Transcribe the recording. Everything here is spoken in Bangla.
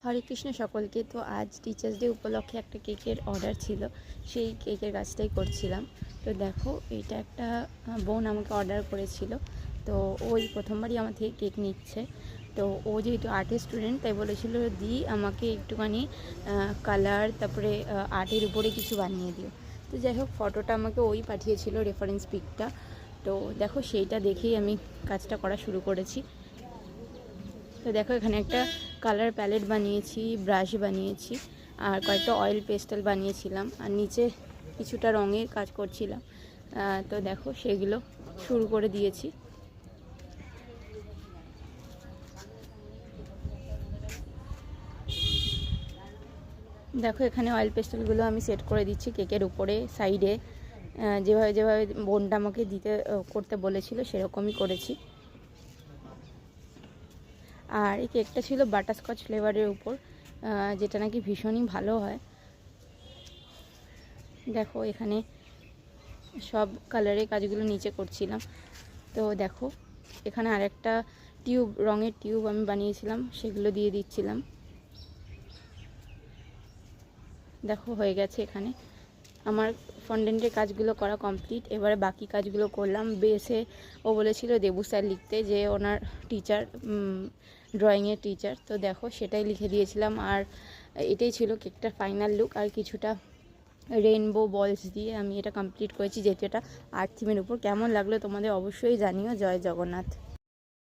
হরে কৃষ্ণ সকলকে। তো আজ টিচার্স ডে উপলক্ষে একটা কেকের অর্ডার ছিল, সেই কেকের কাজটাই করছিলাম। তো দেখো, এটা একটা বোন আমাকে অর্ডার করেছিল। তো ওই প্রথমবারই আমার থেকে কেক নিচ্ছে। তো ও যেহেতু আর্টের স্টুডেন্ট, তাই বলেছিল দি আমাকে একটুখানি কালার, তারপরে আর্টের উপরে কিছু বানিয়ে দিও। তো যাই হোক, ফটোটা আমাকে ওই পাঠিয়েছিল, রেফারেন্স পিকটা। তো দেখো, সেইটা দেখেই আমি কাজটা করা শুরু করেছি। তো দেখো, এখানে একটা কালার প্যালেট বানিয়েছি, ব্রাশ বানিয়েছি, আর কয়েকটা অয়েল পেস্টেল বানিয়েছিলাম, আর নিচে কিছুটা রঙের কাজ করছিলাম। তো দেখো, সেগুলো শুরু করে দিয়েছি। দেখো, এখানে অয়েল পেস্টেলগুলো আমি সেট করে দিচ্ছি কেকের উপরে, সাইডে, যেভাবে যেভাবে বোনটা আমাকে করতে বলেছিল সেরকমই করেছি। আর এই কেকটা ছিল বাটারস্কচ ফ্লেভারের উপর, যেটা নাকি ভীষণই ভালো হয়। দেখো, এখানে সব কালারের কাজগুলো নিচে করছিলাম। তো দেখো, এখানে আরেকটা টিউব, রঙের টিউব আমি বানিয়েছিলাম, সেগুলো দিয়ে দিচ্ছিলাম। দেখো, হয়ে গেছে। এখানে আমার ফন্ডেন্টের কাজগুলো করা কমপ্লিট। এবারে বাকি কাজগুলো করলাম। বেসে ও বলেছিল দেবু স্যার লিখতে, যে ওনার টিচার, ড্রয়িংয়ের টিচার। তো দেখো, সেটাই লিখে দিয়েছিলাম। আর এটাই ছিল কেকটার ফাইনাল লুক। আর কিছুটা রেইনবো বলস দিয়ে আমি এটা কমপ্লিট করেছি, যেহেতু এটা আর্ট থিমের উপর। কেমন লাগলো তোমাদের অবশ্যই জানিও। জয় জগন্নাথ।